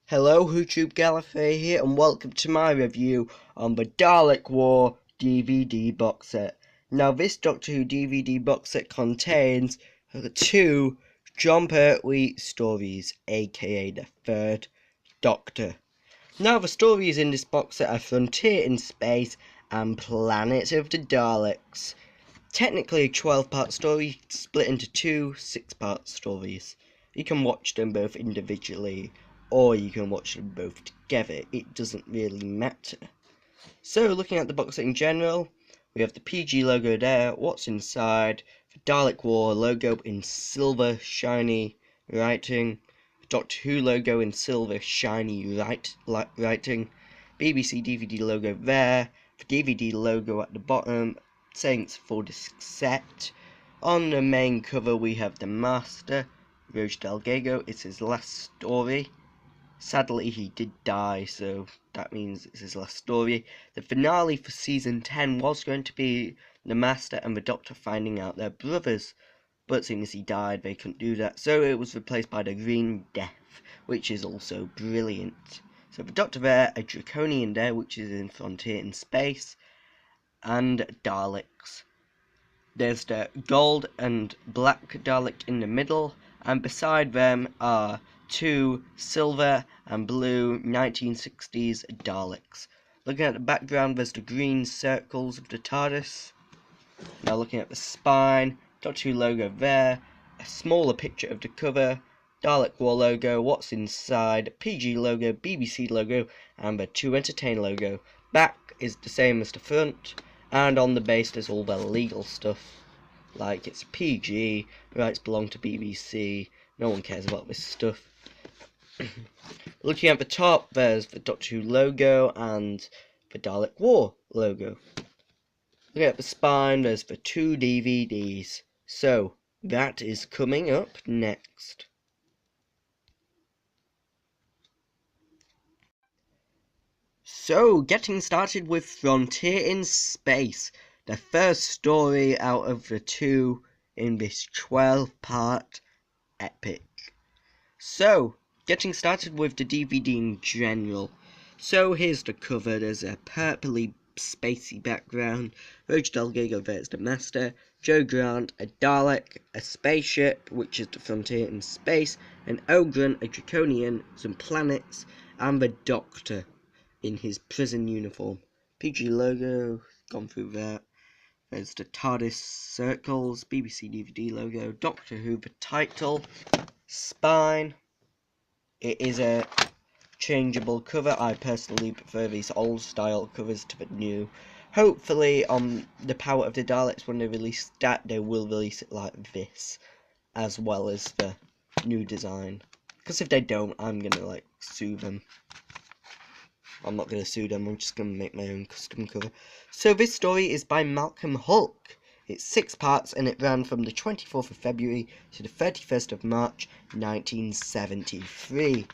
Hello, YouTube Gallifrey here, and welcome to my review on the Dalek War DVD box set. Now, this Doctor Who DVD box set contains two John Pertwee stories, aka the Third Doctor. Now, the stories in this box set are Frontier in Space and Planet of the Daleks. Technically a 12-part story split into two 6-part stories. You can watch them both individually, or you can watch them both together. It doesn't really matter. So, looking at the box set in general, we have the PG logo there. What's inside? The Dalek War logo in silver shiny writing. The Doctor Who logo in silver shiny writing. BBC DVD logo there. The DVD logo at the bottom, saying it's a 4-disc set. On the main cover we have the Master, Roche Delgado. It's his last story. Sadly, he did die, so that means it's his last story. The finale for season 10 was going to be the Master and the Doctor finding out they're brothers, but seeing as he died, they couldn't do that, so it was replaced by the Green Death, which is also brilliant. So the Doctor there, a Draconian there, which is in Frontier in Space, and Daleks. There's the gold and black Dalek in the middle, and beside them are two silver and blue 1960s Daleks. Looking at the background, there's the green circles of the TARDIS. Now looking at the spine, Doctor Who logo there, a smaller picture of the cover, Dalek War logo, what's inside, PG logo, BBC logo, and the To Entertain logo. Back is the same as the front, and on the base there's all the legal stuff, like it's PG, rights belong to BBC, no one cares about this stuff. Looking at the top, there's the Doctor Who logo and the Dalek War logo. Looking at the spine, there's the two DVDs. So, that is coming up next. So, getting started with Frontier in Space, the first story out of the two in this 12-part epic. So, getting started with the DVD in general. So, here's the cover. There's a purpley, spacey background. Roche Delgado, there's the Master. Joe Grant, a Dalek, a spaceship, which is the Frontier in Space, an Ogren, a Draconian, some planets, and the Doctor in his prison uniform. PG logo, gone through that. There's the TARDIS circles, BBC DVD logo, Doctor Who, the title, spine. It is a changeable cover. I personally prefer these old style covers to the new. Hopefully on the Power of the Daleks, when they release that, they will release it like this, as well as the new design. Because if they don't, I'm gonna sue them. I'm not gonna sue them, I'm just gonna make my own custom cover. So this story is by Malcolm Hulke. It's 6 parts and it ran from the 24th of February to the 31st of March 1973.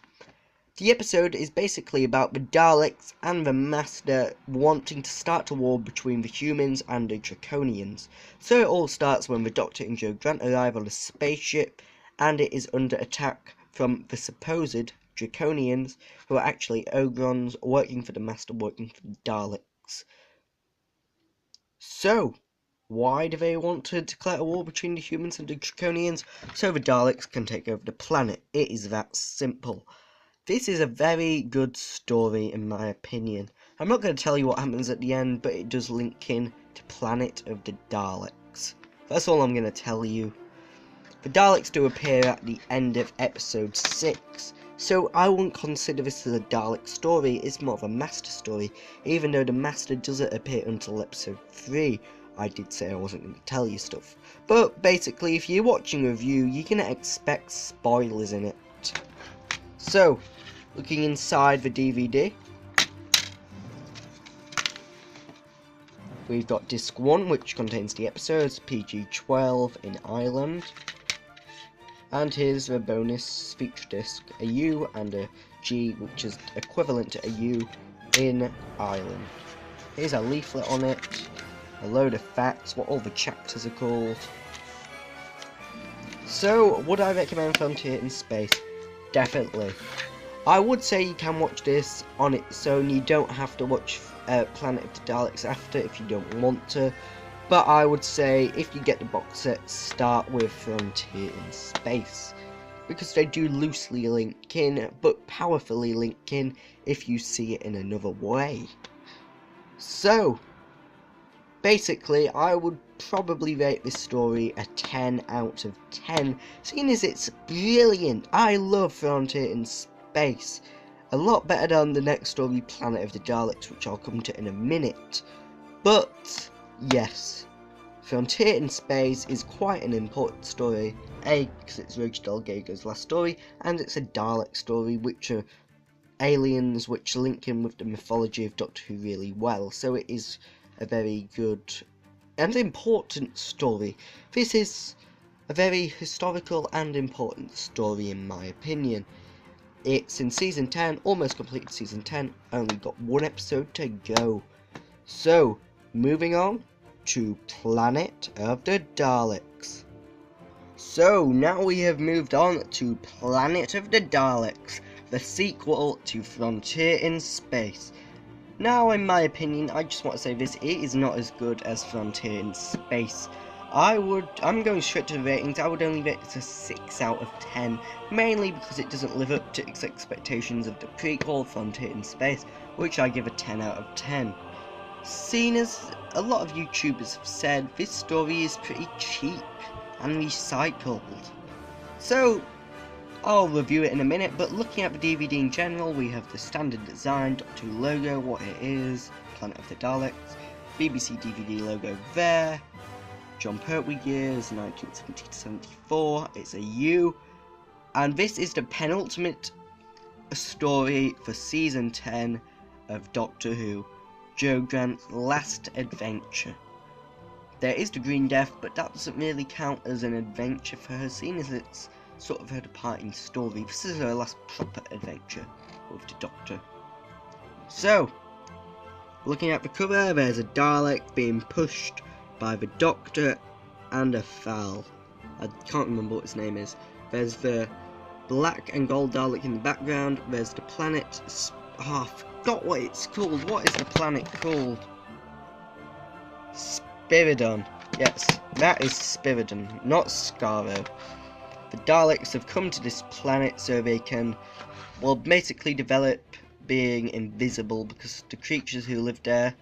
The episode is basically about the Daleks and the Master wanting to start a war between the humans and the Draconians. So it all starts when the Doctor and Joe Grant arrive on a spaceship and it is under attack from the supposed Draconians, who are actually Ogrons working for the Master, working for the Daleks. So, why do they want to declare a war between the humans and the Draconians? So the Daleks can take over the planet. It is that simple. This is a very good story in my opinion. I'm not going to tell you what happens at the end, but it does link in to Planet of the Daleks. That's all I'm going to tell you. The Daleks do appear at the end of episode 6. So I wouldn't consider this as a Dalek story, it's more of a Master story, even though the Master doesn't appear until episode 3. I did say I wasn't going to tell you stuff. But basically, if you're watching a review, you're going to expect spoilers in it. So, looking inside the DVD, we've got disc 1, which contains the episodes, PG-12 in Ireland. And here's the bonus feature disc, a U and a G, which is equivalent to a U in Ireland. Here's a leaflet on it, a load of facts, what all the chapters are called. So, would I recommend Frontier in Space? Definitely. I would say you can watch this on its own. You don't have to watch Planet of the Daleks after if you don't want to. But I would say if you get the box set, start with Frontier in Space. Because they do loosely link in, but powerfully link in if you see it in another way. So, basically, I would probably rate this story a 10 out of 10, seeing as it's brilliant. I love Frontier in Space. A lot better than the next story, Planet of the Daleks, which I'll come to in a minute. But, yes, Frontier in Space is quite an important story. A, because it's Roger Delgado's last story, and it's a Dalek story, which are aliens which link in with the mythology of Doctor Who really well. So it is a very good and important story. This is a very historical and important story in my opinion. It's in season 10, almost completed season 10, only got one episode to go. So, moving on to Planet of the Daleks. So, now we have moved on to Planet of the Daleks, the sequel to Frontier in Space. Now, in my opinion, I just want to say this, it is not as good as Frontier in Space. I'm going straight to the ratings. I would only rate it a 6 out of 10, mainly because it doesn't live up to its expectations of the prequel, Frontier in Space, which I give a 10 out of 10. Seeing as a lot of YouTubers have said, this story is pretty cheap and recycled. So, I'll review it in a minute, but looking at the DVD in general, we have the standard design, Doctor Who logo, what it is, Planet of the Daleks, BBC DVD logo there, John Pertwee years, 1970 to 74, it's a U, and this is the penultimate story for season 10 of Doctor Who, Jo Grant's last adventure. There is the Green Death, but that doesn't really count as an adventure for her, seeing as it's sort of her departing story. This is her last proper adventure with the Doctor. So, looking at the cover, there's a Dalek being pushed by the Doctor and a Fowl. I can't remember what his name is. There's the black and gold Dalek in the background. There's the planet. Oh, I forgot what it's called. What is the planet called? Spiridon. Yes, that is Spiridon, not Skaro. The Daleks have come to this planet so they can, well, basically develop being invisible, because the creatures who live there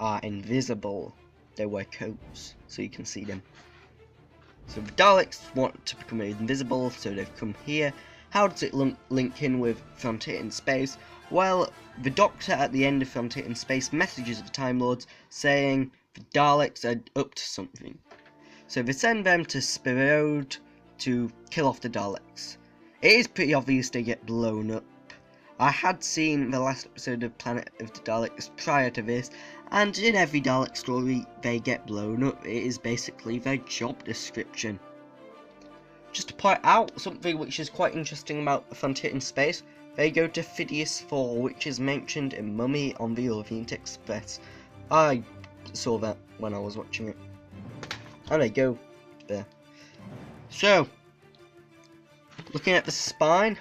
are invisible. They wear coats, so you can see them. So the Daleks want to become invisible, so they've come here. How does it link in with Frontier in Space? Well, the Doctor at the end of Frontier in Space messages the Time Lords saying the Daleks are up to something. So they send them to Spirode to kill off the Daleks. It is pretty obvious they get blown up. I had seen the last episode of Planet of the Daleks prior to this, and in every Dalek story they get blown up. It is basically their job description. Just to point out something which is quite interesting about Frontier in Space, they go to Phidias 4, which is mentioned in Mummy on the Orient Express. I saw that when I was watching it. And they go there. So, looking at the spine,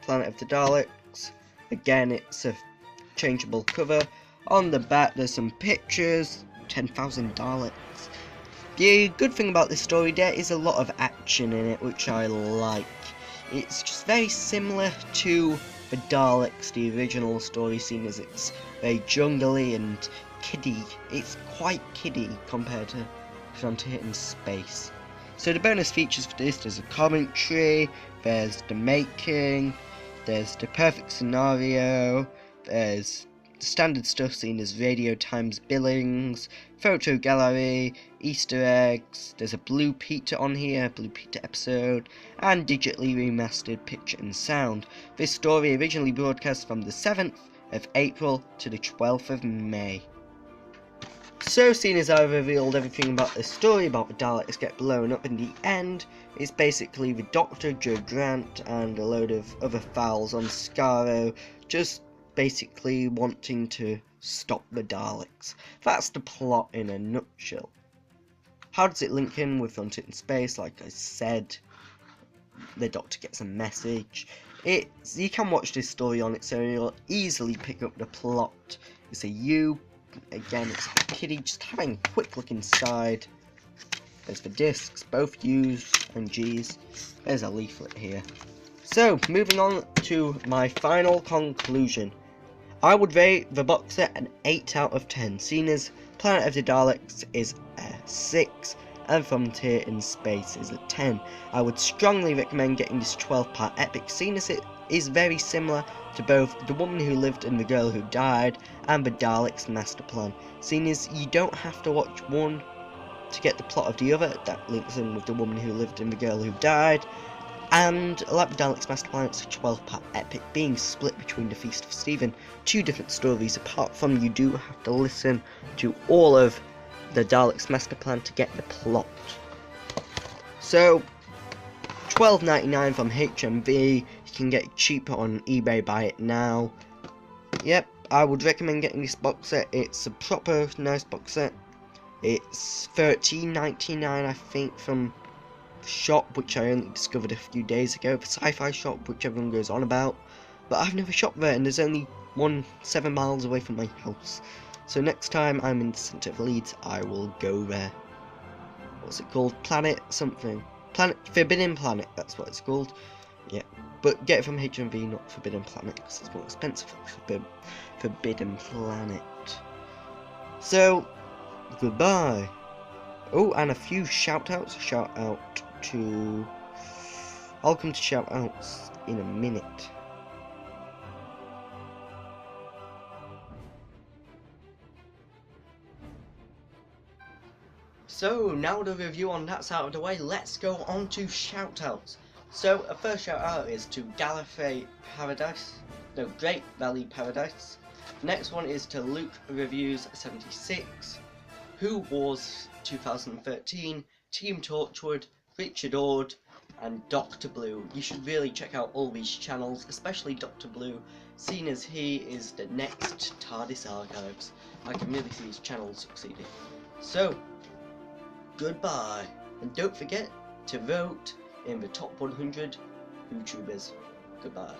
Planet of the Daleks, again it's a changeable cover. On the back there's some pictures, 10,000 Daleks. The good thing about this story, there is a lot of action in it, which I like. It's just very similar to the Daleks, the original story, seen as it's very jungly and kiddie. It's quite kiddie compared to Frontier in Space. So the bonus features for this, there's a commentary, there's the making, there's the perfect scenario, there's standard stuff seen as radio times billings, photo gallery, Easter eggs, there's a Blue Peter on here, Blue Peter episode, and digitally remastered picture and sound. This story originally broadcast from the 7th of April to the 12th of May. So, seeing as I've revealed everything about the story about the Daleks get blown up in the end, it's basically the Doctor, Jo Grant, and a load of other fowls on Skaro just basically wanting to stop the Daleks. That's the plot in a nutshell. How does it link in with Frontier in Space? Like I said, the Doctor gets a message. you can watch this story on its own. You'll easily pick up the plot. It's a U. Again, it's a kitty. Just having a quick look inside. There's the discs, both U's and G's. There's a leaflet here. So, moving on to my final conclusion. I would rate the box set an 8 out of 10, seeing as Planet of the Daleks is a 6, and Frontier in Space is a 10. I would strongly recommend getting this 12-part epic, seeing as it is very similar to both The Woman Who Lived and The Girl Who Died, and the Daleks Master Plan, seeing as you don't have to watch one to get the plot of the other. That links in with The Woman Who Lived and The Girl Who Died. And like the Daleks Master Plan, it's a 12-part epic being split between the Feast of Stephen, 2 different stories. Apart from, you do have to listen to all of the Daleks Master Plan to get the plot. So, $12.99 from HMV. You can get it cheaper on eBay. Buy it now. Yep, I would recommend getting this box set. It's a proper nice box set. It's $13.99, I think, from shop, which I only discovered a few days ago, the sci-fi shop which everyone goes on about, but I've never shopped there, and there's only one 7 miles away from my house. So next time I'm in the centre of Leeds, I will go there. What's it called? Planet something. Forbidden Planet, that's what it's called. Yeah, but get it from HMV, not Forbidden Planet, because it's more expensive than Forbidden Planet. So, goodbye. Oh, and a few shoutouts. Shout out to... I'll come to shoutouts in a minute. So, now the review on that's out of the way, let's go on to shoutouts. So, a first shoutout is to Gallifrey Paradise. No, Great Valley Paradise. Next one is to Luke Reviews 76. Who Wars 2013, Team Torchwood, Richard Ord, and Dr. Blue. You should really check out all these channels, especially Dr. Blue, seeing as he is the next TARDIS Archives. I can really see his channel succeeding. So, goodbye, and don't forget to vote in the top 100 YouTubers. Goodbye.